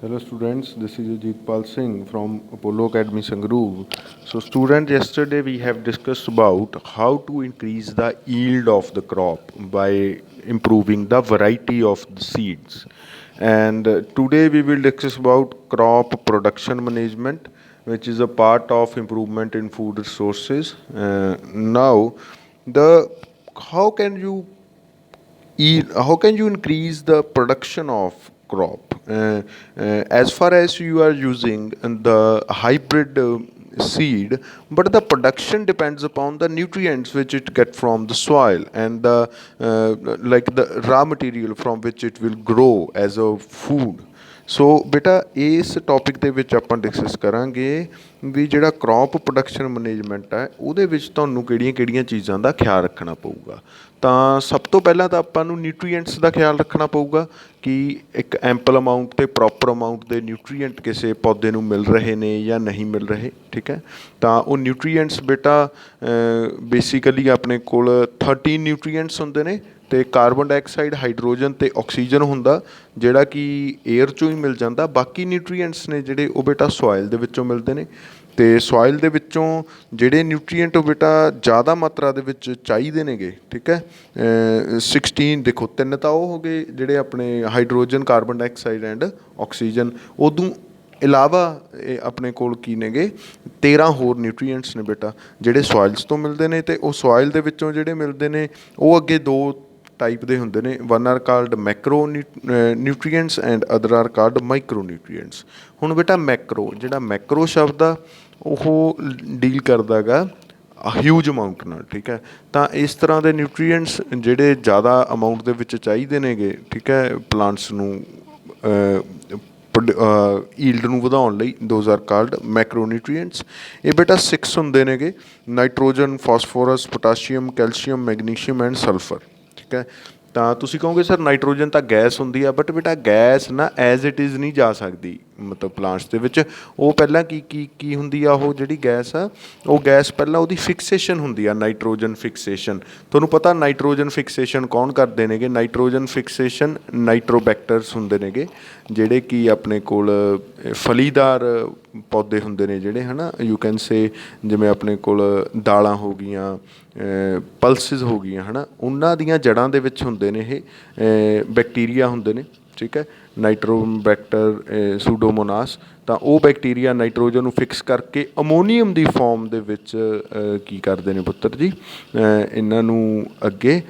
Hello students, this is Ajitpal Singh from Apollo Academy Sangrur. So student, yesterday we have discussed about how to increase the yield of the crop by improving the variety of the seeds. And today we will discuss about crop production management, which is a part of improvement in food resources. Now, the how can you how can you increase the production of crop as far as you are using the hybrid seed, but the production depends upon the nutrients which it get from the soil and the like the raw material from which it will grow as a food. ਸੋ ਬੇਟਾ ਇਸ topic ਦੇ ਵਿੱਚ ਆਪਾਂ discuss ਕਰਾਂਗੇ ਵੀ ਜਿਹੜਾ crop production management ਹੈ ਉਹਦੇ ਵਿੱਚ ਤੁਹਾਨੂੰ ਕਿਹੜੀਆਂ ਕਿਹੜੀਆਂ ਚੀਜ਼ਾਂ ਦਾ ਖਿਆਲ ਰੱਖਣਾ ਪਊਗਾ। ਤਾਂ ਸਭ ਤੋਂ ਪਹਿਲਾਂ ਤਾਂ ਆਪਾਂ ਨੂੰ ਨਿਊਟਰੀਐਂਟਸ ਦਾ ਖਿਆਲ ਰੱਖਣਾ ਪਊਗਾ ਕਿ ਇੱਕ ਐਂਪਲ ਅਮਾਊਂਟ ਅਤੇ ਪ੍ਰੋਪਰ ਅਮਾਊਂਟ ਦੇ ਨਿਊਟਰੀਐਂਟ ਕਿਸੇ ਪੌਦੇ ਨੂੰ ਮਿਲ ਰਹੇ ਨੇ ਜਾਂ ਨਹੀਂ ਮਿਲ ਰਹੇ। ਠੀਕ ਹੈ, ਤਾਂ ਉਹ ਨਿਊਟਰੀਐਂਟਸ ਬੇਟਾ ਬੇਸਿਕਲੀ ਆਪਣੇ ਕੋਲ 13 ਨਿਊਟਰੀਐਂਟਸ ਹੁੰਦੇ ਨੇ ਅਤੇ ਕਾਰਬਨ ਡਾਈਆਕਸਾਈਡ, ਹਾਈਡਰੋਜਨ ਅਤੇ ਆਕਸੀਜਨ ਹੁੰਦਾ ਜਿਹੜਾ ਕਿ ਏਅਰ 'ਚੋਂ ਹੀ ਮਿਲ ਜਾਂਦਾ। ਬਾਕੀ ਨਿਊਟਰੀਐਂਟਸ ਨੇ ਜਿਹੜੇ ਉਹ ਬੇਟਾ ਸੋਇਲ ਦੇ ਵਿੱਚੋਂ ਮਿਲਦੇ ਨੇ ਅਤੇ ਸੋਇਲ ਦੇ ਵਿੱਚੋਂ ਜਿਹੜੇ ਨਿਊਟਰੀਐਂਟ ਉਹ ਬੇਟਾ ਜ਼ਿਆਦਾ ਮਾਤਰਾ ਦੇ ਵਿੱਚ ਚਾਹੀਦੇ ਨੇਗੇ। ਠੀਕ ਹੈ, 16 ਦੇਖੋ, 3 ਤਾਂ ਉਹ ਹੋ ਗਏ ਜਿਹੜੇ ਆਪਣੇ hydrogen, carbon dioxide and oxygen. ਉਦੋਂ ਇਲਾਵਾ ਇਹ ਆਪਣੇ ਕੋਲ ਕੀ ਨੇਗੇ 13 ਹੋਰ ਨਿਊਟਰੀਐਂਟਸ ਨੇ ਬੇਟਾ ਜਿਹੜੇ ਸੋਇਲਸ ਤੋਂ ਮਿਲਦੇ ਨੇ ਅਤੇ ਉਹ ਸੋਇਲ ਦੇ ਵਿੱਚੋਂ ਜਿਹੜੇ ਮਿਲਦੇ ਨੇ ਉਹ ਅੱਗੇ ਦੋ ਟਾਈਪ ਦੇ ਹੁੰਦੇ ਨੇ। One R called Macro nutrients and other R called micro nutrients. ਹੁਣ ਬੇਟਾ ਮੈਕਰੋ, ਜਿਹੜਾ ਮੈਕਰੋ ਸ਼ਬਦ ਆ ਉਹ ਡੀਲ ਕਰਦਾ ਗਾ ਹਿਊਜ ਅਮਾਊਂਟ ਨਾਲ। ਠੀਕ ਹੈ, ਤਾਂ ਇਸ ਤਰ੍ਹਾਂ ਦੇ ਨਿਊਟਰੀਐਂਟਸ ਜਿਹੜੇ ਜ਼ਿਆਦਾ ਅਮਾਊਂਟ ਦੇ ਵਿੱਚ ਚਾਹੀਦੇ ਨੇਗੇ, ਠੀਕ ਹੈ, ਪਲਾਂਟਸ ਨੂੰ ਈਲਡ ਨੂੰ ਵਧਾਉਣ ਲਈ, those R called Macro nutrients. ਇਹ ਬੇਟਾ 6 ਹੁੰਦੇ ਨੇਗੇ: nitrogen, phosphorus, potassium, calcium, magnesium and sulphur. ਠੀਕ ਹੈ, ਤਾਂ ਤੁਸੀਂ ਕਹੋਗੇ ਸਰ ਨਾਈਟ੍ਰੋਜਨ ਤਾਂ ਗੈਸ ਹੁੰਦੀ ਆ, ਬਟ ਬੇਟਾ ਗੈਸ ਨਾ ਐਜ਼ ਇਟ ਇਜ਼ ਨਹੀਂ ਜਾ ਸਕਦੀ ਮਤਲਬ ਪਲਾਂਟਸ ਦੇ ਵਿੱਚ। ਉਹ ਪਹਿਲਾਂ ਕੀ ਹੁੰਦੀ ਆ, ਉਹ ਜਿਹੜੀ ਗੈਸ ਆ ਉਹ ਗੈਸ ਪਹਿਲਾਂ ਉਹਦੀ ਫਿਕਸੇਸ਼ਨ ਹੁੰਦੀ ਆ, ਨਾਈਟ੍ਰੋਜਨ ਫਿਕਸੇਸ਼ਨ। ਤੁਹਾਨੂੰ ਪਤਾ ਨਾਈਟ੍ਰੋਜਨ ਫਿਕਸੇਸ਼ਨ ਕੌਣ ਕਰਦੇ ਨੇਗੇ? ਨਾਈਟ੍ਰੋਜਨ ਫਿਕਸੇਸ਼ਨ ਨਾਈਟ੍ਰੋਬੈਕਟਰਸ ਹੁੰਦੇ ਨੇਗੇ ਜਿਹੜੇ ਕਿ ਆਪਣੇ ਕੋਲ ਫਲੀਦਾਰ ਪੌਦੇ ਹੁੰਦੇ ਨੇ ਜਿਹੜੇ, ਹੈ ਨਾ, ਯੂ ਕੈਨ ਸੇ ਜਿਵੇਂ ਆਪਣੇ ਕੋਲ ਦਾਲਾਂ ਹੋ ਗਈਆਂ, ਪਲਸਿਸ ਹੋ ਗਈਆਂ, ਹੈ ਨਾ, ਉਹਨਾਂ ਦੀਆਂ ਜੜ੍ਹਾਂ ਦੇ ਵਿੱਚ ਹੁੰਦੇ ਨੇ ਇਹ ਬੈਕਟੀਰੀਆ ਹੁੰਦੇ ਨੇ। ਠੀਕ ਹੈ, ਨਾਈਟ੍ਰੋਬੈਕਟਰ ਸੂਡੋਮੋਨਾਸ। ਤਾਂ ਉਹ ਬੈਕਟੀਰੀਆ ਨਾਈਟ੍ਰੋਜਨ ਨੂੰ ਫਿਕਸ ਕਰਕੇ ਅਮੋਨੀਅਮ ਦੀ ਫੋਰਮ ਦੇ ਵਿੱਚ ਕੀ ਕਰਦੇ ਨੇ ਪੁੱਤਰ ਜੀ, ਇਹਨਾਂ ਨੂੰ ਅੱਗੇ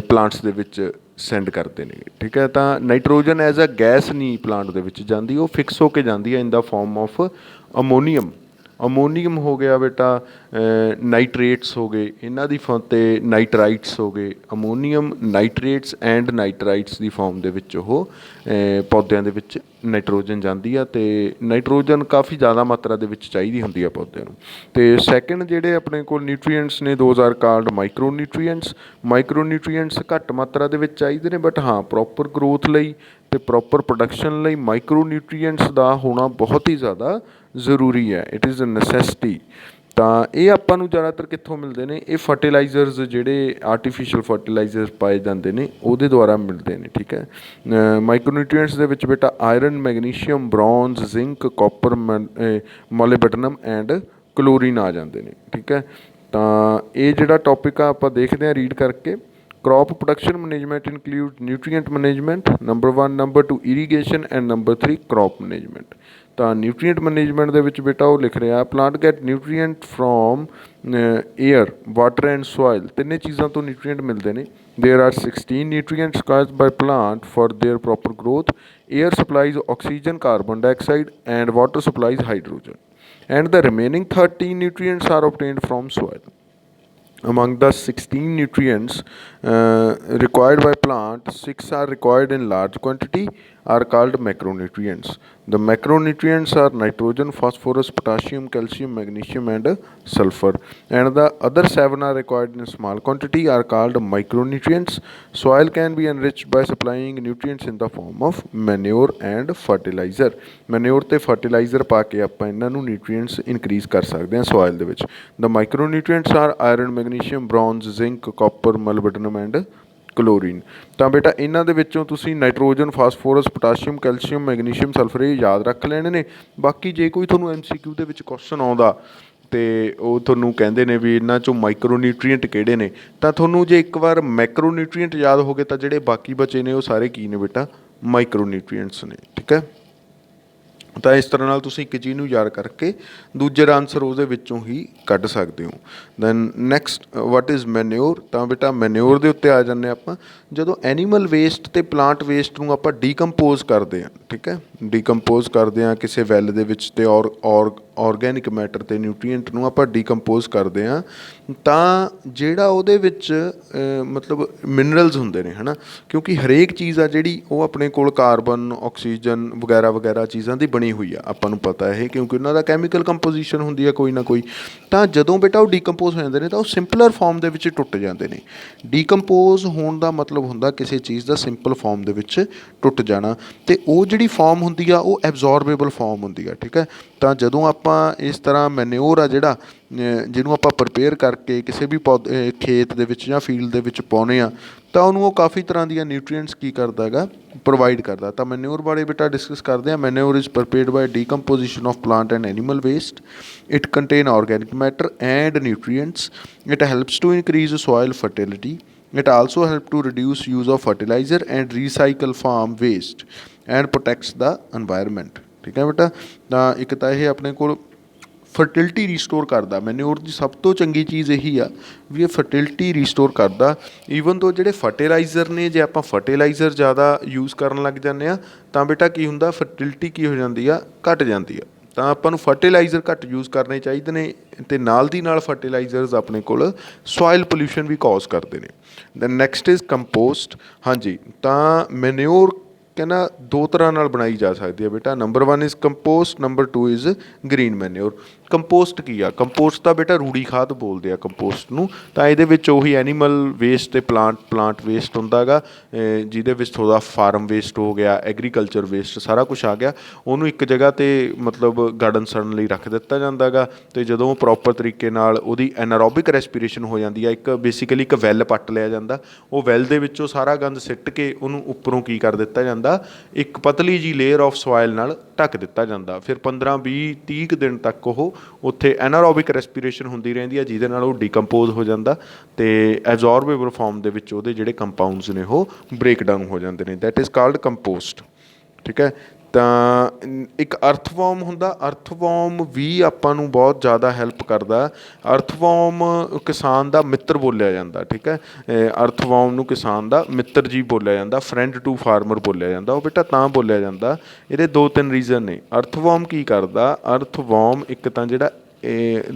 ਪਲਾਂਟਸ ਦੇ ਵਿੱਚ ਸੈਂਡ ਕਰਦੇ ਨੇ। ਠੀਕ ਹੈ, ਤਾਂ ਨਾਈਟ੍ਰੋਜਨ ਐਜ਼ ਅ ਗੈਸ ਨਹੀਂ ਪਲਾਂਟ ਦੇ ਵਿੱਚ ਜਾਂਦੀ, ਉਹ ਫਿਕਸ ਹੋ ਕੇ ਜਾਂਦੀ ਹੈ ਇਨ ਦਾ ਫੋਰਮ ਆਫ ਅਮੋਨੀਅਮ। ਅਮੋਨੀਅਮ ਹੋ ਗਿਆ ਬੇਟਾ, ਨਾਈਟਰੇਟਸ ਹੋ ਗਏ ਇਹਨਾਂ ਦੀ ਫੋਰਮ, ਅਤੇ ਨਾਈਟਰਾਈਟਸ ਹੋ ਗਏ। ਅਮੋਨੀਅਮ, ਨਾਈਟਰੇਟਸ ਐਂਡ ਨਾਈਟਰਾਈਟਸ ਦੀ ਫੋਰਮ ਦੇ ਵਿੱਚ ਉਹ ਪੌਦਿਆਂ ਦੇ ਵਿੱਚ ਨਾਈਟ੍ਰੋਜਨ ਜਾਂਦੀ ਆ, ਅਤੇ ਨਾਈਟ੍ਰੋਜਨ ਕਾਫੀ ਜ਼ਿਆਦਾ ਮਾਤਰਾ ਦੇ ਵਿੱਚ ਚਾਹੀਦੀ ਹੁੰਦੀ ਆ ਪੌਦਿਆਂ ਨੂੰ। ਅਤੇ ਸੈਕਿੰਡ ਜਿਹੜੇ ਆਪਣੇ ਕੋਲ ਨਿਊਟਰੀਐਂਟਸ ਨੇ, those R called micro nutrients. Micro nutrients ਘੱਟ ਮਾਤਰਾ ਦੇ ਵਿੱਚ ਚਾਹੀਦੇ ਨੇ, ਬਟ ਹਾਂ ਪ੍ਰੋਪਰ ਗਰੋਥ ਲਈ ਅਤੇ ਪ੍ਰੋਪਰ ਪ੍ਰੋਡਕਸ਼ਨ ਲਈ ਮਾਈਕਰੋ ਨਿਊਟਰੀਐਂਟਸ ਦਾ ਹੋਣਾ ਬਹੁਤ ਹੀ ਜ਼ਿਆਦਾ ਜ਼ਰੂਰੀ ਹੈ। It is a necessity. ਤਾਂ ਇਹ ਆਪਾਂ ਨੂੰ ਜ਼ਿਆਦਾਤਰ ਕਿੱਥੋਂ ਮਿਲਦੇ ਨੇ? ਇਹ ਫਰਟੀਲਾਈਜ਼ਰਸ ਜਿਹੜੇ ਆਰਟੀਫਿਸ਼ੀਅਲ ਫਰਟੀਲਾਈਜ਼ਰਸ ਪਾਏ ਜਾਂਦੇ ਨੇ ਉਹਦੇ ਦੁਆਰਾ ਮਿਲਦੇ ਨੇ। ਠੀਕ ਹੈ, ਮਾਈਕਰੋਨਿਊਟਰੀਐਂਟਸ ਦੇ ਵਿੱਚ ਬੇਟਾ iron, magnesium, bronze, zinc, copper, molybdenum and chlorine ਆ ਜਾਂਦੇ ਨੇ। ਠੀਕ ਹੈ, ਤਾਂ ਇਹ ਜਿਹੜਾ ਟੌਪਿਕ ਆ ਆਪਾਂ ਦੇਖਦੇ ਹਾਂ ਰੀਡ ਕਰਕੇ। crop production management includes nutrient management, number 1, number 2 irrigation and number 3 crop management। ਤਾਂ ਨਿਊਟਰੀਐਂਟ ਮੈਨੇਜਮੈਂਟ ਦੇ ਵਿੱਚ ਬੇਟਾ ਉਹ ਲਿਖ ਰਿਹਾ plant get nutrient from air, water and soil. ਤਿੰਨੇ ਚੀਜ਼ਾਂ ਤੋਂ ਨਿਊਟਰੀਐਂਟ ਮਿਲਦੇ ਨੇ। There are 16 nutrients required by plant for their proper growth। Air supplies oxygen, carbon dioxide and water supplies hydrogen, and the remaining 13 nutrients are obtained from soil। Among the 16 nutrients required by plant, 6 are required in large quantity, are called macronutrients. The macronutrients are nitrogen, phosphorus, potassium, calcium, magnesium and sulfur, and the other 7 are required in small quantity, are called micronutrients. Soil can be enriched by supplying nutrients in the form of manure and fertilizer। manure ਤੇ fertilizer ਪਾ ਕੇ ਆਪਾਂ ਇਹਨਾਂ ਨੂੰ nutrients increase ਕਰ ਸਕਦੇ ਹਾਂ soil ਦੇ ਵਿੱਚ। The micronutrients are iron, magnesium, bronze, zinc, copper, molybdenum and chlorine. ਤਾਂ ਬੇਟਾ ਇਹਨਾਂ ਦੇ ਵਿੱਚੋਂ ਤੁਸੀਂ nitrogen, phosphorus, potassium, calcium, magnesium, sulphur ਇਹ ਯਾਦ ਰੱਖ ਲੈਣੇ ਨੇ। ਬਾਕੀ ਜੇ ਕੋਈ ਤੁਹਾਨੂੰ MCQ ਦੇ ਵਿੱਚ ਕੁਐਸਚਨ ਆਉਂਦਾ ਅਤੇ ਉਹ ਤੁਹਾਨੂੰ ਕਹਿੰਦੇ ਨੇ ਵੀ ਇਹਨਾਂ 'ਚੋਂ ਮਾਈਕਰੋਨਿਊਟਰੀਐਂਟ ਕਿਹੜੇ ਨੇ, ਤਾਂ ਤੁਹਾਨੂੰ ਜੇ ਇੱਕ ਵਾਰ ਮੈਕਰੋਨਿਊਟਰੀਐਂਟ ਯਾਦ ਹੋ ਗਏ ਤਾਂ ਜਿਹੜੇ ਬਾਕੀ ਬਚੇ ਨੇ ਉਹ ਸਾਰੇ ਕੀ ਨੇ ਬੇਟਾ, ਮਾਈਕਰੋਨਿਊਟਰੀਐਂਟਸ ਨੇ। ਠੀਕ ਹੈ, ਤਾਂ ਇਸ ਤਰ੍ਹਾਂ ਨਾਲ ਤੁਸੀਂ ਇੱਕ ਚੀਜ਼ ਨੂੰ ਯਾਦ ਕਰਕੇ ਦੂਜੇ ਦਾ ਆਨਸਰ ਉਹਦੇ ਵਿੱਚੋਂ ਹੀ ਕੱਢ ਸਕਦੇ ਹੋ। Then next what is manure. ਤਾਂ ਬੇਟਾ ਮੈਨਿਓਰ ਦੇ ਉੱਤੇ ਆ ਜਾਂਦੇ ਆਪਾਂ। ਜਦੋਂ ਐਨੀਮਲ ਵੇਸਟ ਅਤੇ ਪਲਾਂਟ ਵੇਸਟ ਨੂੰ ਆਪਾਂ ਡੀਕੰਪੋਜ਼ ਕਰਦੇ ਹਾਂ, ਠੀਕ ਹੈ, ਡੀਕੰਪੋਜ਼ ਕਰਦੇ ਹਾਂ ਕਿਸੇ ਵੈਲ ਦੇ ਵਿੱਚ ਅਤੇ ਔਰਗੈਨਿਕ ਮੈਟਰ ਅਤੇ ਨਿਊਟਰੀਐਂਟ ਨੂੰ ਆਪਾਂ ਡੀਕੰਪੋਜ਼ ਕਰਦੇ ਹਾਂ, ਤਾਂ ਜਿਹੜਾ ਉਹਦੇ ਵਿੱਚ ਮਤਲਬ ਮਿਨਰਲਸ ਹੁੰਦੇ ਨੇ, ਹੈ ਨਾ, ਕਿਉਂਕਿ ਹਰੇਕ ਚੀਜ਼ ਆ ਜਿਹੜੀ ਉਹ ਆਪਣੇ ਕੋਲ ਕਾਰਬਨ, ਆਕਸੀਜਨ ਵਗੈਰਾ ਵਗੈਰਾ ਚੀਜ਼ਾਂ ਦੀ ਬਣੀ ਹੋਈ ਆ, ਆਪਾਂ ਨੂੰ ਪਤਾ ਇਹ, ਕਿਉਂਕਿ ਉਹਨਾਂ ਦਾ ਕੈਮੀਕਲ ਕੰਪੋਜੀਸ਼ਨ ਹੁੰਦੀ ਆ ਕੋਈ ਨਾ ਕੋਈ। ਤਾਂ ਜਦੋਂ ਬੇਟਾ ਉਹ ਡੀਕੰਪੋਜ਼ ਹੋ ਜਾਂਦੇ ਨੇ ਤਾਂ ਉਹ ਸਿੰਪਲਰ ਫਾਰਮ ਦੇ ਵਿੱਚ ਟੁੱਟ ਜਾਂਦੇ ਨੇ। ਡੀਕੰਪੋਜ਼ ਹੋਣ ਦਾ ਮਤਲਬ ਹੁੰਦਾ ਕਿਸੇ ਚੀਜ਼ ਦਾ ਸਿੰਪਲ ਫਾਰਮ ਦੇ ਵਿੱਚ ਟੁੱਟ ਜਾਣਾ, ਅਤੇ ਉਹ ਜਿਹੜੀ ਫਾਰਮ ਹੁੰਦੀ ਆ ਉਹ ਐਬਜ਼ੋਰਬੇਬਲ ਫਾਰਮ ਹੁੰਦੀ ਆ। ਠੀਕ ਹੈ, ਤਾਂ ਜਦੋਂ ਆਪਾਂ ਇਸ ਤਰ੍ਹਾਂ ਮੈਨਿਓਰ ਆ ਜਿਹੜਾ, ਜਿਹਨੂੰ ਆਪਾਂ ਪ੍ਰਪੇਅਰ ਕਰਕੇ ਕਿਸੇ ਵੀ ਖੇਤ ਦੇ ਵਿੱਚ ਜਾਂ ਫੀਲਡ ਦੇ ਵਿੱਚ ਪਾਉਂਦੇ ਹਾਂ, ਤਾਂ ਉਹਨੂੰ ਉਹ ਕਾਫੀ ਤਰ੍ਹਾਂ ਦੀਆਂ ਨਿਊਟਰੀਐਂਟਸ ਕੀ ਕਰਦਾ ਹੈਗਾ, ਪ੍ਰੋਵਾਈਡ ਕਰਦਾ। ਤਾਂ ਮੈਨਿਓਰ ਬਾਰੇ ਬੇਟਾ ਡਿਸਕਸ ਕਰਦੇ ਹਾਂ। Manure is prepared by decomposition of plant and animal waste. It contain organic matter and nutrients. It helps to increase soil fertility. It also helps to reduce use of fertilizer and recycle farm waste and protects the environment। ਠੀਕ ਹੈ ਬੇਟਾ, ਤਾਂ ਇੱਕ ਤਾਂ ਇਹ ਆਪਣੇ ਕੋਲ fertility restore ਕਰਦਾ। ਮੈਨਿਓਰ ਦੀ ਸਭ ਤੋਂ ਚੰਗੀ ਚੀਜ਼ ਇਹੀ ਆ ਵੀ ਇਹ ਫਰਟੀਲਿਟੀ ਰੀਸਟੋਰ ਕਰਦਾ। ਈਵਨ ਤੋਂ ਜਿਹੜੇ ਫਰਟੀਲਾਈਜ਼ਰ ਨੇ, ਜੇ ਆਪਾਂ ਫਰਟੀਲਾਈਜ਼ਰ ਜ਼ਿਆਦਾ ਯੂਜ਼ ਕਰਨ ਲੱਗ ਜਾਂਦੇ ਹਾਂ ਤਾਂ ਬੇਟਾ ਕੀ ਹੁੰਦਾ, ਫਰਟੀਲਿਟੀ ਕੀ ਹੋ ਜਾਂਦੀ ਆ, ਘੱਟ ਜਾਂਦੀ ਆ। ਤਾਂ ਆਪਾਂ ਨੂੰ ਫਰਟੀਲਾਈਜ਼ਰ ਘੱਟ ਯੂਜ਼ ਕਰਨੇ ਚਾਹੀਦੇ ਨੇ, ਅਤੇ ਨਾਲ ਦੀ ਨਾਲ ਫਰਟੀਲਾਈਜ਼ਰਸ ਆਪਣੇ ਕੋਲ ਸੋਇਲ ਪੋਲਿਊਸ਼ਨ ਵੀ ਕੌਜ਼ ਕਰਦੇ ਨੇ। Then next is compost. ਹਾਂਜੀ, ਤਾਂ ਮੈਨਿਓਰ ਕਹਿੰਦਾ ਦੋ ਤਰ੍ਹਾਂ ਨਾਲ ਬਣਾਈ ਜਾ ਸਕਦੀ ਹੈ ਬੇਟਾ। Number 1 is compost, number 2 is green manure. Compost ਕੀ ਆ? ਕੰਪੋਸਟ ਤਾਂ ਬੇਟਾ ਰੂੜੀ ਖਾਦ ਬੋਲਦੇ ਆ ਕੰਪੋਸਟ ਨੂੰ। ਤਾਂ ਇਹਦੇ ਵਿੱਚ ਉਹੀ ਐਨੀਮਲ ਵੇਸਟ ਅਤੇ ਪਲਾਂਟ ਵੇਸਟ ਹੁੰਦਾ ਗਾ, ਜਿਹਦੇ ਵਿੱਚ ਥੋੜ੍ਹਾ ਫਾਰਮ ਵੇਸਟ ਹੋ ਗਿਆ, ਐਗਰੀਕਲਚਰ ਵੇਸਟ, ਸਾਰਾ ਕੁਛ ਆ ਗਿਆ। ਉਹਨੂੰ ਇੱਕ ਜਗ੍ਹਾ 'ਤੇ ਮਤਲਬ ਗਾਰਡਨ ਸੜਨ ਲਈ ਰੱਖ ਦਿੱਤਾ ਜਾਂਦਾ ਗਾ, ਅਤੇ ਜਦੋਂ ਉਹ ਪ੍ਰੋਪਰ ਤਰੀਕੇ ਨਾਲ ਉਹਦੀ ਐਨਾਰੋਬਿਕ ਰੈਸਪੀਰੇਸ਼ਨ ਹੋ ਜਾਂਦੀ ਆ, ਇੱਕ ਬੇਸਿਕਲੀ ਇੱਕ ਵੈੱਲ ਪੱਟ ਲਿਆ ਜਾਂਦਾ, ਉਹ ਵੈੱਲ ਦੇ ਵਿੱਚੋਂ ਸਾਰਾ ਗੰਦ ਸਿੱਟ ਕੇ ਉਹਨੂੰ ਉੱਪਰੋਂ ਕੀ ਕਰ ਦਿੱਤਾ ਜਾਂਦਾ, ਇੱਕ ਪਤਲੀ ਜੀ ਲੇਅਰ ਆਫ ਸੋਇਲ ਨਾਲ ਢੱਕ ਦਿੱਤਾ ਜਾਂਦਾ। ਫਿਰ 15, 20, 30 ਕੁ ਦਿਨ ਤੱਕ ਉਹ ਉੱਥੇ ਐਨਾਰੋਬਿਕ ਰੈਸਪੀਰੇਸ਼ਨ ਹੁੰਦੀ ਰਹਿੰਦੀ ਹੈ, ਜਿਹਦੇ ਨਾਲ ਉਹ ਡੀਕੰਪੋਜ਼ ਹੋ ਜਾਂਦਾ ਅਤੇ ਐਬਜ਼ੋਰਬੇਬਲ ਫਾਰਮ ਦੇ ਵਿੱਚ ਉਹਦੇ ਜਿਹੜੇ ਕੰਪਾਊਂਡਸ ਨੇ ਉਹ ਬ੍ਰੇਕ ਡਾਊਨ ਹੋ ਜਾਂਦੇ ਨੇ। That is called compost. ਠੀਕ ਹੈ, ਤਾਂ ਇੱਕ ਅਰਥਵਰਮ ਹੁੰਦਾ। ਅਰਥਵਰਮ ਵੀ ਆਪਾਂ ਨੂੰ ਬਹੁਤ ਜ਼ਿਆਦਾ ਹੈਲਪ ਕਰਦਾ। ਅਰਥਵਰਮ ਕਿਸਾਨ ਦਾ ਮਿੱਤਰ ਬੋਲਿਆ ਜਾਂਦਾ। ਠੀਕ ਹੈ, ਅਰਥਵਰਮ ਨੂੰ ਕਿਸਾਨ ਦਾ ਮਿੱਤਰ ਜੀ ਬੋਲਿਆ ਜਾਂਦਾ, ਫਰੈਂਡ ਟੂ ਫਾਰਮਰ ਬੋਲਿਆ ਜਾਂਦਾ। ਉਹ ਬੇਟਾ ਤਾਂ ਬੋਲਿਆ ਜਾਂਦਾ, ਇਹਦੇ 2-3 ਰੀਜ਼ਨ ਨੇ। ਅਰਥਵਰਮ ਕੀ ਕਰਦਾ, ਅਰਥਵਰਮ ਇੱਕ ਤਾਂ ਜਿਹੜਾ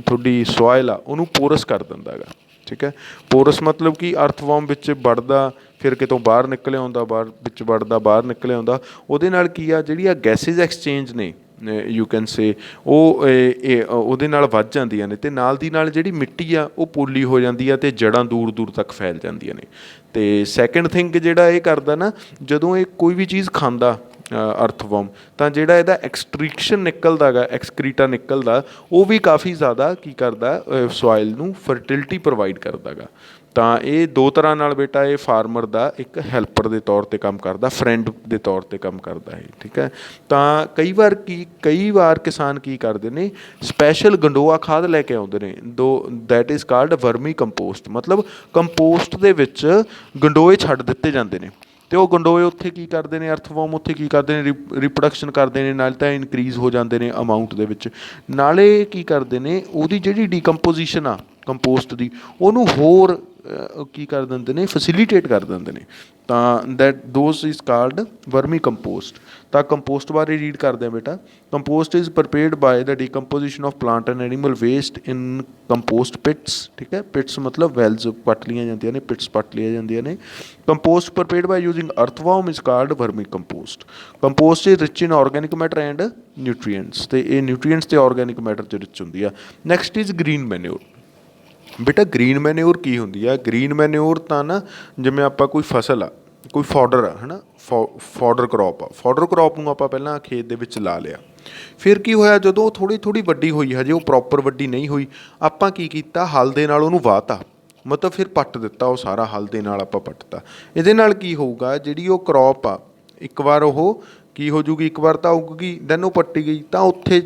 ਤੁਹਾਡੀ ਸੋਇਲ ਆ ਉਹਨੂੰ ਪੋਰਸ ਕਰ ਦਿੰਦਾ ਹੈਗਾ। ਠੀਕ ਹੈ, ਪੋਰਸ ਮਤਲਬ ਕਿ ਅਰਥਵਰਮ ਵਿੱਚ ਵੜਦਾ, ਫਿਰ ਕਿਤੋਂ ਬਾਹਰ ਨਿਕਲ ਆਉਂਦਾ, ਵਿੱਚ ਵੜਦਾ, ਬਾਹਰ ਨਿਕਲ ਆਉਂਦਾ। ਉਹਦੇ ਨਾਲ ਕੀ ਆ, ਜਿਹੜੀ ਆ ਗੈਸਿਜ਼ ਐਕਸਚੇਂਜ ਨੇ, ਯੂ ਕੈਨ ਸੇ, ਉਹ ਉਹਦੇ ਨਾਲ ਵੱਧ ਜਾਂਦੀਆਂ ਨੇ, ਅਤੇ ਨਾਲ ਦੀ ਨਾਲ ਜਿਹੜੀ ਮਿੱਟੀ ਆ ਉਹ ਪੋਲੀ ਹੋ ਜਾਂਦੀ ਆ ਅਤੇ ਜੜ੍ਹਾਂ ਦੂਰ ਦੂਰ ਤੱਕ ਫੈਲ ਜਾਂਦੀਆਂ ਨੇ। ਅਤੇ ਸੈਕਿੰਡ ਥਿੰਗ ਜਿਹੜਾ ਇਹ ਕਰਦਾ ਨਾ, ਜਦੋਂ ਇਹ ਕੋਈ ਵੀ ਚੀਜ਼ ਖਾਂਦਾ ਅਰਥਵਰਮ, ਤਾਂ ਜਿਹੜਾ ਇਹਦਾ ਐਕਸਟ੍ਰੀਕਸ਼ਨ ਨਿਕਲਦਾ ਗਾ, ਐਕਸਕ੍ਰੀਟਾ ਨਿਕਲਦਾ, ਉਹ ਵੀ ਕਾਫੀ ਜ਼ਿਆਦਾ ਕੀ ਕਰਦਾ, ਸੋਇਲ ਨੂੰ ਫਰਟੀਲਿਟੀ ਪ੍ਰੋਵਾਈਡ ਕਰਦਾ ਗਾ। ਤਾਂ ਇਹ ਦੋ ਤਰ੍ਹਾਂ ਨਾਲ ਬੇਟਾ ਇਹ ਫਾਰਮਰ ਦਾ ਇੱਕ ਹੈਲਪਰ ਦੇ ਤੌਰ 'ਤੇ ਕੰਮ ਕਰਦਾ, ਫਰੈਂਡ ਦੇ ਤੌਰ 'ਤੇ ਕੰਮ ਕਰਦਾ ਹੈ। ਠੀਕ ਹੈ, ਤਾਂ ਕਈ ਵਾਰ ਕਿਸਾਨ ਕੀ ਕਰਦੇ ਨੇ, ਸਪੈਸ਼ਲ ਗੰਡੋਆ ਖਾਦ ਲੈ ਕੇ ਆਉਂਦੇ ਨੇ। That is called vermi compost. ਮਤਲਬ ਕੰਪੋਸਟ ਦੇ ਵਿੱਚ ਗੰਡੋਏ ਛੱਡ ਦਿੱਤੇ ਜਾਂਦੇ ਨੇ, ਅਤੇ ਉਹ ਗੰਡੋਏ ਉੱਥੇ ਕੀ ਕਰਦੇ ਨੇ, ਅਰਥਵਰਮ ਉੱਥੇ ਕੀ ਕਰਦੇ ਨੇ, ਰਿਪਰੋਡਕਸ਼ਨ ਕਰਦੇ ਨੇ। ਨਾਲੇ ਤਾਂ ਇਨਕਰੀਜ਼ ਹੋ ਜਾਂਦੇ ਨੇ ਅਮਾਊਂਟ ਦੇ ਵਿੱਚ, ਨਾਲੇ ਕੀ ਕਰਦੇ ਨੇ, ਉਹਦੀ ਜਿਹੜੀ ਡੀਕੰਪੋਜੀਸ਼ਨ ਆ ਕੰਪੋਸਟ ਦੀ, ਉਹਨੂੰ ਹੋਰ ਕੀ ਕਰ ਦਿੰਦੇ ਨੇ, ਫੈਸਿਲੀਟੇਟ ਕਰ ਦਿੰਦੇ ਨੇ। ਤਾਂ those is called vermi compost. ਤਾਂ ਕੰਪੋਸਟ ਬਾਰੇ ਰੀਡ ਕਰਦੇ ਹਾਂ ਬੇਟਾ। Compost is ਪ੍ਰਪੇਅਰਡ bye the decomposition of plant and animal waste in compost Pits. ਠੀਕ ਹੈ, ਪਿਟਸ ਮਤਲਬ ਵੈਲਜ਼ ਪੱਟ ਲਈਆਂ ਜਾਂਦੀਆਂ ਨੇ, ਪਿਟਸ ਪੱਟ ਲਈਆਂ ਜਾਂਦੀਆਂ ਨੇ। Compost prepared by using earthworm is called vermicompost. Compost is rich in organic matter and nutrients, ਅਤੇ ਇਹ ਨਿਊਟਰੀਐਂਟਸ ਅਤੇ ਔਰਗੈਨਿਕ ਮੈਟਰ 'ਚ ਰਿਚ ਹੁੰਦੀ ਆ। Next is green manure. ਬੇਟਾ ਗ੍ਰੀਨ ਮੈਨਿਓਰ ਕੀ ਹੁੰਦੀ ਆ? ਗ੍ਰੀਨ ਮੈਨਿਓਰ ਤਾਂ ਨਾ, ਜਿਵੇਂ ਆਪਾਂ ਕੋਈ ਫਸਲ ਆ, ਕੋਈ ਫੋਡਰ ਆ, ਹੈ ਨਾ, ਫੋਡਰ ਕਰੋਪ ਆ, ਫੋਡਰ ਕਰੋਪ ਨੂੰ ਆਪਾਂ ਪਹਿਲਾਂ ਖੇਤ ਦੇ ਵਿੱਚ ਲਾ ਲਿਆ। ਫਿਰ ਕੀ ਹੋਇਆ, ਜਦੋਂ ਉਹ ਥੋੜ੍ਹੀ ਵੱਡੀ ਹੋਈ, ਹਜੇ ਉਹ ਪ੍ਰੋਪਰ ਵੱਡੀ ਨਹੀਂ ਹੋਈ, ਆਪਾਂ ਕੀ ਕੀਤਾ, ਹਲ ਦੇ ਨਾਲ ਉਹਨੂੰ ਵਾਹਤਾ। मतलब फिर पट दिता वो सारा, हल दे नाल आपां पटता। ਇਹਦੇ ਨਾਲ ਕੀ ਹੋਊਗਾ, ਜਿਹੜੀ ਉਹ ਕਰੌਪ ਆ ਇੱਕ ਵਾਰ ਉਹ ਕੀ ਹੋ ਜੂਗੀ, ਇੱਕ ਵਾਰ ਤਾਂ ਉੱਗੂਗੀ ਦੈਨ ਉਹ ਪੱਟੀ ਗਈ ਤਾਂ ਉੱਥੇ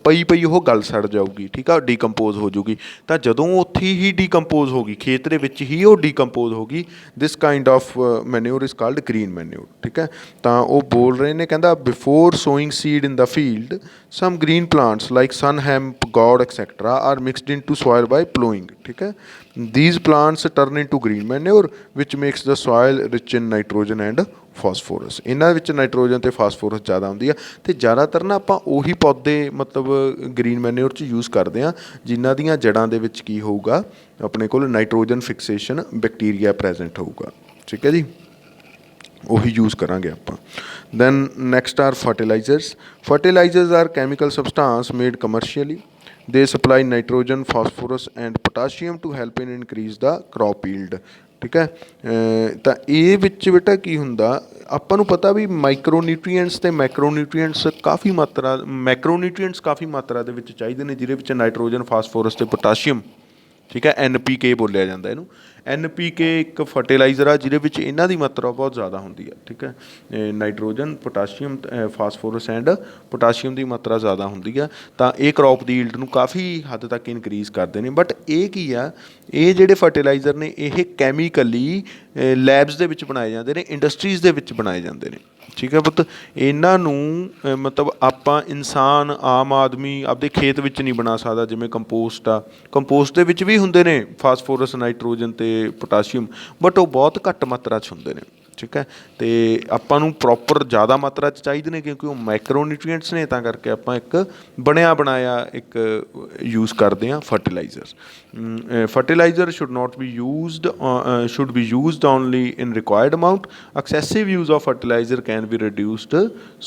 ਪਈ ਪਈ ਉਹ ਗਲ ਸੜ ਜਾਊਗੀ, ਠੀਕ ਆ, ਡੀਕੰਪੋਜ਼ ਹੋ ਜੂਗੀ। ਤਾਂ ਜਦੋਂ ਉੱਥੇ ਹੀ ਡੀਕੰਪੋਜ਼ ਹੋ ਗਈ, ਖੇਤ ਦੇ ਵਿੱਚ ਹੀ ਉਹ ਡੀਕੰਪੋਜ਼ ਹੋ ਗਈ, this kind of manure is called green manure, ठीक है। ਤਾਂ ਉਹ ਬੋਲ ਰਹੇ ਨੇ, ਕਹਿੰਦਾ before sowing seed in the field some green plants like sun hemp god etcetera are mixed into soil by ploughing, ठीक है। these plants turn into green manure which makes the soil rich in nitrogen and phosphorus. ਇਹਨਾਂ ਵਿੱਚ nitrogen ਅਤੇ phosphorus ਜ਼ਿਆਦਾ ਹੁੰਦੀ ਆ ਅਤੇ ਜ਼ਿਆਦਾਤਰ ਨਾ ਆਪਾਂ ਉਹੀ ਪੌਦੇ ਮਤਲਬ ਗ੍ਰੀਨ ਮੈਨਿਓਰ 'ਚ ਯੂਜ਼ ਕਰਦੇ ਹਾਂ ਜਿਨ੍ਹਾਂ ਦੀਆਂ ਜੜ੍ਹਾਂ ਦੇ ਵਿੱਚ ਕੀ ਹੋਊਗਾ, ਆਪਣੇ ਕੋਲ ਨਾਈਟ੍ਰੋਜਨ ਫਿਕਸੇਸ਼ਨ ਬੈਕਟੀਰੀਆ ਪ੍ਰੈਜੈਂਟ ਹੋਊਗਾ, ਠੀਕ ਹੈ ਜੀ, ਉਹੀ ਯੂਜ਼ ਕਰਾਂਗੇ ਆਪਾਂ। Then next are fertilisers. Fertilisers are chemical substance made commercially. They supply nitrogen, phosphorus and potassium to help in increase the crop yield, ਠੀਕ ਹੈ। ਤਾਂ ਇਹ ਵਿੱਚ ਬੇਟਾ ਕੀ ਹੁੰਦਾ, ਆਪਾਂ ਨੂੰ ਪਤਾ ਵੀ ਮਾਈਕਰੋਨਿਊਟਰੀਐਂਟਸ ਅਤੇ ਮੈਕਰੋਨਿਊਟਰੀਐਂਟਸ ਕਾਫੀ ਮਾਤਰਾ, ਮੈਕਰੋਨਿਊਟਰੀਐਂਟਸ ਕਾਫੀ ਮਾਤਰਾ ਦੇ ਵਿੱਚ ਚਾਹੀਦੇ ਨੇ, ਜਿਹਦੇ ਵਿੱਚ ਨਾਈਟ੍ਰੋਜਨ, ਫਾਸਫੋਰਸ ਅਤੇ ਪੋਟਾਸ਼ੀਅਮ, ਠੀਕ ਹੈ, NPK ਬੋਲਿਆ ਜਾਂਦਾ ਇਹਨੂੰ। NPK ਇੱਕ ਫਰਟੀਲਾਈਜ਼ਰ ਆ ਜਿਹਦੇ ਵਿੱਚ ਇਹਨਾਂ ਦੀ ਮਾਤਰਾ ਬਹੁਤ ਜ਼ਿਆਦਾ ਹੁੰਦੀ ਆ, ਠੀਕ ਹੈ। Nitrogen, potassium, phosphorus and potassium ਦੀ ਮਾਤਰਾ ਜ਼ਿਆਦਾ ਹੁੰਦੀ ਆ, ਤਾਂ ਇਹ ਕ੍ਰੌਪ ਦੀ ਈਲਡ ਨੂੰ ਕਾਫੀ ਹੱਦ ਤੱਕ ਇਨਕਰੀਜ਼ ਕਰਦੇ ਨੇ। ਬਟ ਇਹ ਕੀ ਆ, ਇਹ ਜਿਹੜੇ ਫਰਟੀਲਾਈਜ਼ਰ ਨੇ ਇਹ ਕੈਮੀਕਲੀ ਲੈਬਸ ਦੇ ਵਿੱਚ ਬਣਾਏ ਜਾਂਦੇ ਨੇ, ਇੰਡਸਟਰੀਜ਼ ਦੇ ਵਿੱਚ ਬਣਾਏ ਜਾਂਦੇ ਨੇ, ਠੀਕ ਹੈ ਪੁੱਤ। ਇਹਨਾਂ ਨੂੰ ਮਤਲਬ ਆਪਾਂ ਇਨਸਾਨ, ਆਮ ਆਦਮੀ ਆਪਦੇ ਖੇਤ ਵਿੱਚ ਨਹੀਂ ਬਣਾ ਸਕਦਾ। ਜਿਵੇਂ ਕੰਪੋਸਟ ਆ, ਕੰਪੋਸਟ ਦੇ ਵਿੱਚ ਵੀ ਹੁੰਦੇ ਨੇ ਫਾਸਫੋਰਸ, ਨਾਈਟ੍ਰੋਜਨ ਅਤੇ ਪੋਟਾਸ਼ੀਅਮ, ਬਟ ਉਹ ਬਹੁਤ ਘੱਟ ਮਾਤਰਾ 'ਚ ਹੁੰਦੇ ਨੇ, ਠੀਕ ਹੈ। ਅਤੇ ਆਪਾਂ ਨੂੰ ਪ੍ਰੋਪਰ ਜ਼ਿਆਦਾ ਮਾਤਰਾ 'ਚ ਚਾਹੀਦੇ ਨੇ ਕਿਉਂਕਿ ਉਹ ਮਾਈਕਰੋਨਿਊਟਰੀਐਂਟਸ ਨੇ, ਤਾਂ ਕਰਕੇ ਆਪਾਂ ਇੱਕ ਬਣਿਆ ਬਣਾਇਆ ਇੱਕ ਯੂਜ਼ ਕਰਦੇ ਹਾਂ fertiliser. Fertiliser should be used only in required amount. Excessive use of fertilizer can be reduced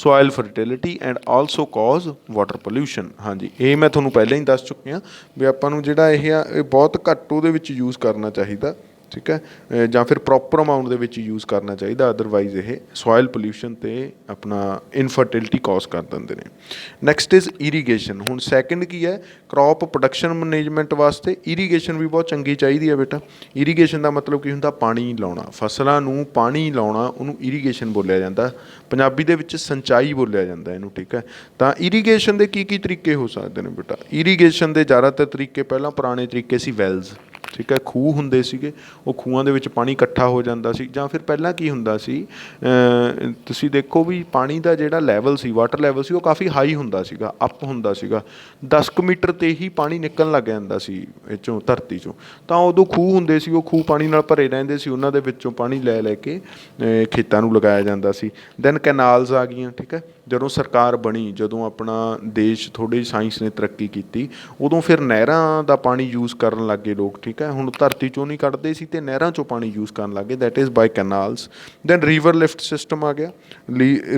soil fertility and also cause water pollution। ਹਾਂਜੀ, ਇਹ ਮੈਂ ਤੁਹਾਨੂੰ ਪਹਿਲਾਂ ਹੀ ਦੱਸ ਚੁੱਕਿਆ ਵੀ ਆਪਾਂ ਨੂੰ ਜਿਹੜਾ ਇਹ ਆ ਇਹ ਬਹੁਤ ਘੱਟ ਉਹਦੇ ਵਿੱਚ ਯੂਜ਼ ਕਰਨਾ ਚਾਹੀਦਾ, ਠੀਕ ਹੈ, ਜਾਂ ਫਿਰ ਪ੍ਰੋਪਰ ਅਮਾਊਂਟ ਦੇ ਵਿੱਚ ਯੂਜ਼ ਕਰਨਾ ਚਾਹੀਦਾ, ਅਦਰਵਾਈਜ਼ ਇਹ ਸੋਇਲ ਪੋਲਿਊਸ਼ਨ ਅਤੇ ਆਪਣਾ ਇਨਫਰਟੀਲਿਟੀ ਕੌਜ਼ ਕਰ ਦਿੰਦੇ ਨੇ। Next is irrigation. ਹੁਣ ਸੈਕਿੰਡ ਕੀ ਹੈ, ਕ੍ਰੌਪ ਪ੍ਰੋਡਕਸ਼ਨ ਮੈਨੇਜਮੈਂਟ ਵਾਸਤੇ ਇਰੀਗੇਸ਼ਨ ਵੀ ਬਹੁਤ ਚੰਗੀ ਚਾਹੀਦੀ ਹੈ ਬੇਟਾ। ਇਰੀਗੇਸ਼ਨ ਦਾ ਮਤਲਬ ਕੀ ਹੁੰਦਾ, ਪਾਣੀ ਲਾਉਣਾ, ਫਸਲਾਂ ਨੂੰ ਪਾਣੀ ਲਾਉਣਾ, ਉਹਨੂੰ ਇਰੀਗੇਸ਼ਨ ਬੋਲਿਆ ਜਾਂਦਾ। ਪੰਜਾਬੀ ਦੇ ਵਿੱਚ ਸਿੰਚਾਈ ਬੋਲਿਆ ਜਾਂਦਾ ਇਹਨੂੰ, ਠੀਕ ਹੈ। ਤਾਂ ਇਰੀਗੇਸ਼ਨ ਦੇ ਕੀ ਕੀ ਤਰੀਕੇ ਹੋ ਸਕਦੇ ਨੇ ਬੇਟਾ? ਇਰੀਗੇਸ਼ਨ ਦੇ ਜ਼ਿਆਦਾਤਰ ਤਰੀਕੇ, ਪਹਿਲਾਂ ਪੁਰਾਣੇ ਤਰੀਕੇ ਸੀ ਵੈਲਜ਼, ਠੀਕ ਹੈ, ਖੂਹ ਹੁੰਦੇ ਸੀਗੇ, ਉਹ ਖੂਹਾਂ ਦੇ ਵਿੱਚ ਪਾਣੀ ਇਕੱਠਾ ਹੋ ਜਾਂਦਾ ਸੀ। ਜਾਂ ਫਿਰ ਪਹਿਲਾਂ ਕੀ ਹੁੰਦਾ ਸੀ, ਤੁਸੀਂ ਦੇਖੋ ਵੀ ਪਾਣੀ ਦਾ ਜਿਹੜਾ ਲੈਵਲ ਸੀ, ਵਾਟਰ ਲੈਵਲ ਸੀ, ਉਹ ਕਾਫੀ ਹਾਈ ਹੁੰਦਾ ਸੀਗਾ, ਅਪ ਹੁੰਦਾ ਸੀਗਾ, 10 ਕੁ ਮੀਟਰ 'ਤੇ ਹੀ ਪਾਣੀ ਨਿਕਲਣ ਲੱਗ ਜਾਂਦਾ ਸੀ ਇਹ 'ਚੋਂ, ਧਰਤੀ 'ਚੋਂ। ਤਾਂ ਉਦੋਂ ਖੂਹ ਹੁੰਦੇ ਸੀ, ਉਹ ਖੂਹ ਪਾਣੀ ਨਾਲ ਭਰੇ ਰਹਿੰਦੇ ਸੀ, ਉਹਨਾਂ ਦੇ ਵਿੱਚੋਂ ਪਾਣੀ ਲੈ ਲੈ ਕੇ ਖੇਤਾਂ ਨੂੰ ਲਗਾਇਆ ਜਾਂਦਾ ਸੀ। ਦੈਨ ਕੈਨਾਲਸ ਆ ਗਈਆਂ, ਠੀਕ ਹੈ। ਜਦੋਂ ਸਰਕਾਰ ਬਣੀ, ਜਦੋਂ ਆਪਣਾ ਦੇਸ਼ ਥੋੜ੍ਹੀ ਸਾਇੰਸ ਨੇ ਤਰੱਕੀ ਕੀਤੀ, ਉਦੋਂ ਫਿਰ ਨਹਿਰਾਂ ਦਾ ਪਾਣੀ ਯੂਜ਼ ਕਰਨ ਲੱਗ ਗਏ ਲੋਕ, ਠੀਕ ਹੈ। ਹੁਣ ਧਰਤੀ 'ਚੋਂ ਨਹੀਂ ਕੱਢਦੇ ਸੀ ਅਤੇ ਨਹਿਰਾਂ 'ਚੋਂ ਪਾਣੀ ਯੂਜ਼ ਕਰਨ ਲੱਗ ਗਏ, that is by canals. Then river lift system ਆ ਗਿਆ।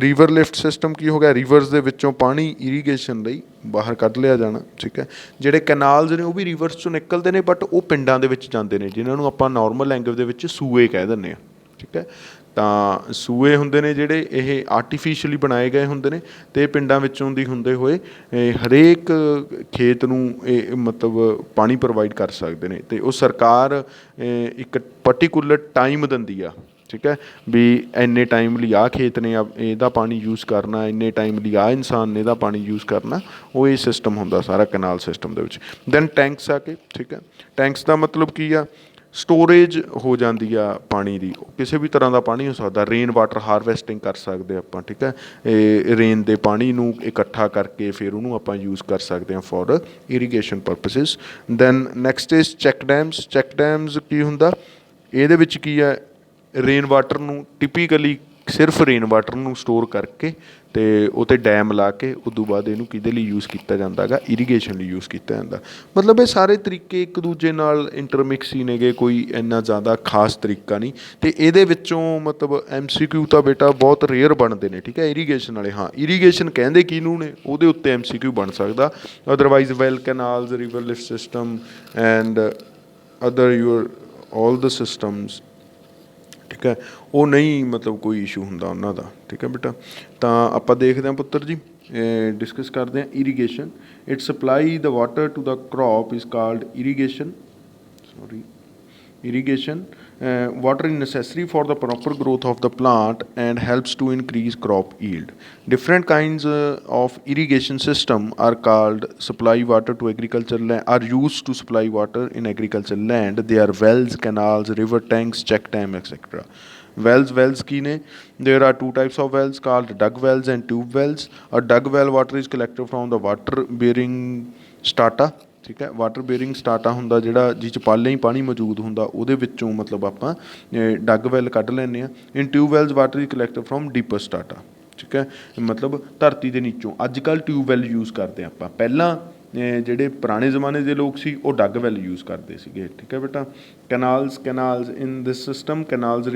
ਰੀਵਰ ਲਿਫਟ ਸਿਸਟਮ ਕੀ ਹੋ ਗਿਆ, ਰੀਵਰਸ ਦੇ ਵਿੱਚੋਂ ਪਾਣੀ ਇਰੀਗੇਸ਼ਨ ਲਈ ਬਾਹਰ ਕੱਢ ਲਿਆ ਜਾਣਾ, ਠੀਕ ਹੈ। ਜਿਹੜੇ ਕੈਨਾਲਸ ਨੇ ਉਹ ਵੀ ਰੀਵਰਸ 'ਚੋਂ ਨਿਕਲਦੇ ਨੇ, ਬਟ ਉਹ ਪਿੰਡਾਂ ਦੇ ਵਿੱਚ ਜਾਂਦੇ ਨੇ, ਜਿਨ੍ਹਾਂ ਨੂੰ ਆਪਾਂ ਨੋਰਮਲ ਲੈਂਗੁਏਜ ਦੇ ਵਿੱਚ ਸੂਏ ਕਹਿ ਦਿੰਦੇ ਹਾਂ, ਠੀਕ ਹੈ। ਤਾਂ ਸੂਏ ਹੁੰਦੇ ਨੇ ਜਿਹੜੇ ਇਹ ਆਰਟੀਫਿਸ਼ਲੀ ਬਣਾਏ ਗਏ ਹੁੰਦੇ ਨੇ, ਅਤੇ ਪਿੰਡਾਂ ਵਿੱਚੋਂ ਦੀ ਹੁੰਦੇ ਹੋਏ ਹਰੇਕ ਖੇਤ ਨੂੰ ਇਹ ਮਤਲਬ ਪਾਣੀ ਪ੍ਰੋਵਾਈਡ ਕਰ ਸਕਦੇ ਨੇ। ਅਤੇ ਉਹ ਸਰਕਾਰ ਇੱਕ ਪਰਟੀਕੂਲਰ ਟਾਈਮ ਦਿੰਦੀ ਆ, ਠੀਕ ਹੈ, ਵੀ ਇੰਨੇ ਟਾਈਮ ਲਈ ਆਹ ਖੇਤ ਨੇ ਇਹਦਾ ਪਾਣੀ ਯੂਜ਼ ਕਰਨਾ, ਇੰਨੇ ਟਾਈਮ ਲਈ ਆਹ ਇਨਸਾਨ ਨੇ ਇਹਦਾ ਪਾਣੀ ਯੂਜ਼ ਕਰਨਾ, ਉਹ ਇਹ ਸਿਸਟਮ ਹੁੰਦਾ ਸਾਰਾ ਕੈਨਾਲ ਸਿਸਟਮ ਦੇ ਵਿੱਚ। ਦੈਨ ਟੈਂਕਸ ਆ ਕੇ, ਠੀਕ ਹੈ। ਟੈਂਕਸ ਦਾ ਮਤਲਬ ਕੀ ਆ, ਸਟੋਰੇਜ ਹੋ ਜਾਂਦੀ ਆ ਪਾਣੀ ਦੀ, ਕਿਸੇ ਵੀ ਤਰ੍ਹਾਂ ਦਾ ਪਾਣੀ ਹੋ ਸਕਦਾ। ਰੇਨ ਵਾਟਰ ਹਾਰਵੈਸਟਿੰਗ ਕਰ ਸਕਦੇ ਆਪਾਂ, ਠੀਕ ਹੈ। ਇਹ ਰੇਨ ਦੇ ਪਾਣੀ ਨੂੰ ਇਕੱਠਾ ਕਰਕੇ ਫਿਰ ਉਹਨੂੰ ਆਪਾਂ ਯੂਜ਼ ਕਰ ਸਕਦੇ ਹਾਂ for irrigation purposes. Then next is check dams. Check dams ਕੀ ਹੁੰਦਾ, ਇਹਦੇ ਵਿੱਚ ਕੀ ਹੈ, ਰੇਨ ਵਾਟਰ ਨੂੰ ਟਿਪੀਕਲੀ ਸਿਰਫ ਰੇਨ ਵਾਟਰ ਨੂੰ ਸਟੋਰ ਕਰਕੇ ਅਤੇ ਉਹ 'ਤੇ ਡੈਮ ਲਾ ਕੇ ਉਦੋਂ ਬਾਅਦ ਇਹਨੂੰ ਕਿਹਦੇ ਲਈ ਯੂਜ਼ ਕੀਤਾ ਜਾਂਦਾ ਹੈਗਾ, ਇਰੀਗੇਸ਼ਨ ਲਈ ਯੂਜ਼ ਕੀਤਾ ਜਾਂਦਾ। ਮਤਲਬ ਇਹ ਸਾਰੇ ਤਰੀਕੇ ਇੱਕ ਦੂਜੇ ਨਾਲ ਇੰਟਰਮਿਕਸ ਹੀ ਨੇਗੇ, ਕੋਈ ਇੰਨਾ ਜ਼ਿਆਦਾ ਖਾਸ ਤਰੀਕਾ ਨਹੀਂ। ਅਤੇ ਇਹਦੇ ਵਿੱਚੋਂ ਮਤਲਬ MCQ ਤਾਂ ਬੇਟਾ ਬਹੁਤ ਰੇਅਰ ਬਣਦੇ ਨੇ, ਠੀਕ ਹੈ, ਇਰੀਗੇਸ਼ਨ ਵਾਲੇ। ਹਾਂ, ਇਰੀਗੇਸ਼ਨ ਕਹਿੰਦੇ ਕਿਹਨੂੰ ਨੇ, ਉਹਦੇ ਉੱਤੇ MCQ ਬਣ ਸਕਦਾ, otherwise well canals, river lift system and other your all the systems, ਠੀਕ ਹੈ, ਉਹ ਨਹੀਂ ਮਤਲਬ ਕੋਈ ਇਸ਼ੂ ਹੁੰਦਾ ਉਹਨਾਂ ਦਾ, ਠੀਕ ਹੈ ਬੇਟਾ। ਤਾਂ ਆਪਾਂ ਦੇਖਦੇ ਹਾਂ ਪੁੱਤਰ ਜੀ, ਡਿਸਕਸ ਕਰਦੇ ਹਾਂ irrigation. It supply the water to the crop is called irrigation, sorry, Irrigation, water is necessary for the proper growth of the plant and helps to increase crop yield. Different kinds of irrigation system are called supply water to agriculture land, are used to supply water in agricultural land. They are wells, canals, river tanks, check dam, etc. Wells ਕੀ ਨੇ? There are two types of wells called dug wells and tube wells. A dug well water is collected from the water bearing strata, ਠੀਕ ਹੈ। Water bearing ਸਟਾਟਾ ਹੁੰਦਾ ਜਿਹੜਾ ਜਿਹ 'ਚ ਪਾਲੇ ਹੀ ਪਾਣੀ ਮੌਜੂਦ ਹੁੰਦਾ, ਉਹਦੇ ਵਿੱਚੋਂ ਮਤਲਬ ਆਪਾਂ ਡੱਗ ਵੈਲ ਕੱਢ ਲੈਂਦੇ ਹਾਂ। ਇਨ ਟਿਊਬਵੈਲਸ water is collected from deeper ਸਟਾਟਾ, ਠੀਕ ਹੈ। ਮਤਲਬ ਧਰਤੀ ਦੇ ਨੀਚੋਂ ਅੱਜ ਕੱਲ੍ਹ ਟਿਊਬਵੈਲ ਯੂਜ਼ ਕਰਦੇ ਆਪਾਂ, ਪਹਿਲਾਂ ਜਿਹੜੇ ਪੁਰਾਣੇ ਜ਼ਮਾਨੇ ਦੇ ਲੋਕ ਸੀ ਉਹ ਡੱਗ ਵੈਲ ਯੂਜ਼ ਕਰਦੇ ਸੀਗੇ, ਠੀਕ ਹੈ ਬੇਟਾ। Canals in this system canals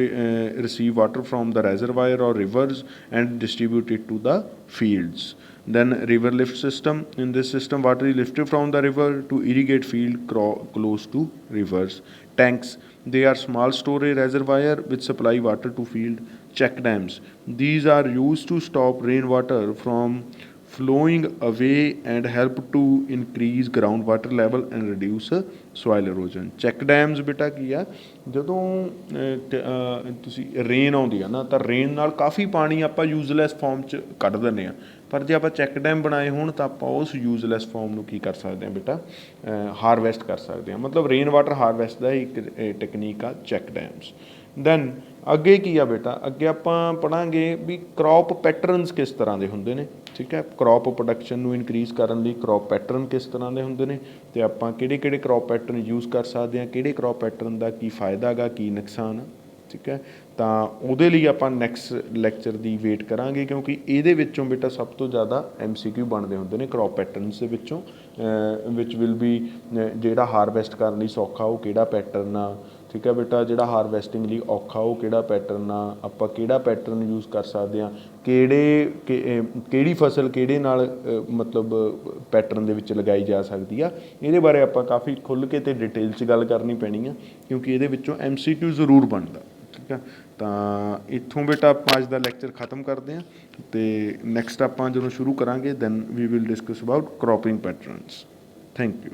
receive water from the reservoir or rivers and distribute it to the fields. Then river lift system. In this system, water is lifted from the river to irrigate field close to rivers. Tanks. They are small storage reservoir which supply water to field. Check dams. These are used to stop rainwater from flowing away and help to increase groundwater level and reduce soil erosion. Check dams ਬੇਟਾ ਕੀ ਆ, ਜਦੋਂ ਤੁਸੀਂ rain ਆਉਂਦੀ ਆ ਨਾ ਤਾਂ rain ਨਾਲ ਕਾਫੀ ਪਾਣੀ ਆਪਾਂ ਯੂਜ਼ਲੈਸ ਫਾਰਮ 'ਚ ਕੱਢ ਦਿੰਦੇ ਹਾਂ, ਪਰ ਜੇ ਆਪਾਂ ਚੈੱਕ ਡੈਮ ਬਣਾਏ ਹੋਣ ਤਾਂ ਆਪਾਂ ਉਸ ਯੂਜ਼ਲੈਸ ਫਾਰਮ ਨੂੰ ਕੀ ਕਰ ਸਕਦੇ ਹਾਂ ਬੇਟਾ, ਹਾਰਵੈਸਟ ਕਰ ਸਕਦੇ ਹਾਂ। ਮਤਲਬ ਰੇਨ ਵਾਟਰ ਹਾਰਵੈਸਟ ਦਾ ਇੱਕ ਟੈਕਨੀਕ ਆ ਚੈੱਕ ਡੈਮਸ। ਦੈਨ ਅੱਗੇ ਕੀ ਆ ਬੇਟਾ, ਅੱਗੇ ਆਪਾਂ ਪੜ੍ਹਾਂਗੇ ਵੀ ਕ੍ਰੌਪ ਪੈਟਰਨਸ ਕਿਸ ਤਰ੍ਹਾਂ ਦੇ ਹੁੰਦੇ ਨੇ, ਠੀਕ ਹੈ। ਕ੍ਰੌਪ ਪ੍ਰੋਡਕਸ਼ਨ ਨੂੰ ਇਨਕਰੀਜ਼ ਕਰਨ ਲਈ ਕ੍ਰੌਪ ਪੈਟਰਨ ਕਿਸ ਤਰ੍ਹਾਂ ਦੇ ਹੁੰਦੇ ਨੇ ਅਤੇ ਆਪਾਂ ਕਿਹੜੇ ਕਿਹੜੇ ਕ੍ਰੌਪ ਪੈਟਰਨ ਯੂਜ਼ ਕਰ ਸਕਦੇ ਹਾਂ, ਕਿਹੜੇ ਕ੍ਰੌਪ ਪੈਟਰਨ ਦਾ ਕੀ ਫਾਇਦਾ ਗਾ, ਕੀ ਨੁਕਸਾਨ ਆ, ਠੀਕ ਹੈ। ਤਾਂ ਉਹਦੇ ਲਈ ਆਪਾਂ ਨੈਕਸਟ ਲੈਕਚਰ ਦੀ ਵੇਟ ਕਰਾਂਗੇ, ਕਿਉਂਕਿ ਇਹਦੇ ਵਿੱਚੋਂ ਬੇਟਾ ਸਭ ਤੋਂ ਜ਼ਿਆਦਾ MCQ ਬਣਦੇ ਹੁੰਦੇ ਨੇ ਕ੍ਰੌਪ ਪੈਟਰਨਸ ਦੇ ਵਿੱਚੋਂ, ਵਿਚ ਵਿਲ ਬੀ ਜਿਹੜਾ ਹਾਰਵੈਸਟ ਕਰਨ ਲਈ ਸੌਖਾ ਉਹ ਕਿਹੜਾ ਪੈਟਰਨ ਆ, ਠੀਕ ਹੈ ਬੇਟਾ। ਜਿਹੜਾ ਹਾਰਵੈਸਟਿੰਗ ਲਈ ਔਖਾ ਉਹ ਕਿਹੜਾ ਪੈਟਰਨ ਆ, ਆਪਾਂ ਕਿਹੜਾ ਪੈਟਰਨ ਯੂਜ਼ ਕਰ ਸਕਦੇ ਹਾਂ, ਕਿਹੜੀ ਫਸਲ ਕਿਹੜੇ ਨਾਲ ਮਤਲਬ ਪੈਟਰਨ ਦੇ ਵਿੱਚ ਲਗਾਈ ਜਾ ਸਕਦੀ ਆ, ਇਹਦੇ ਬਾਰੇ ਆਪਾਂ ਕਾਫੀ ਖੁੱਲ੍ਹ ਕੇ ਅਤੇ ਡਿਟੇਲ 'ਚ ਗੱਲ ਕਰਨੀ ਪੈਣੀ ਆ, ਕਿਉਂਕਿ ਇਹਦੇ ਵਿੱਚੋਂ MCQ ਜ਼ਰੂਰ ਬਣਦਾ, ਠੀਕ ਆ। ਤਾਂ ਇੱਥੋਂ ਬੇਟਾ ਆਪਾਂ ਅੱਜ ਦਾ ਲੈਕਚਰ ਖ਼ਤਮ ਕਰਦੇ ਹਾਂ ਅਤੇ ਨੈਕਸਟ ਆਪਾਂ ਜਦੋਂ ਸ਼ੁਰੂ ਕਰਾਂਗੇ then we will discuss about cropping patterns. Thank you.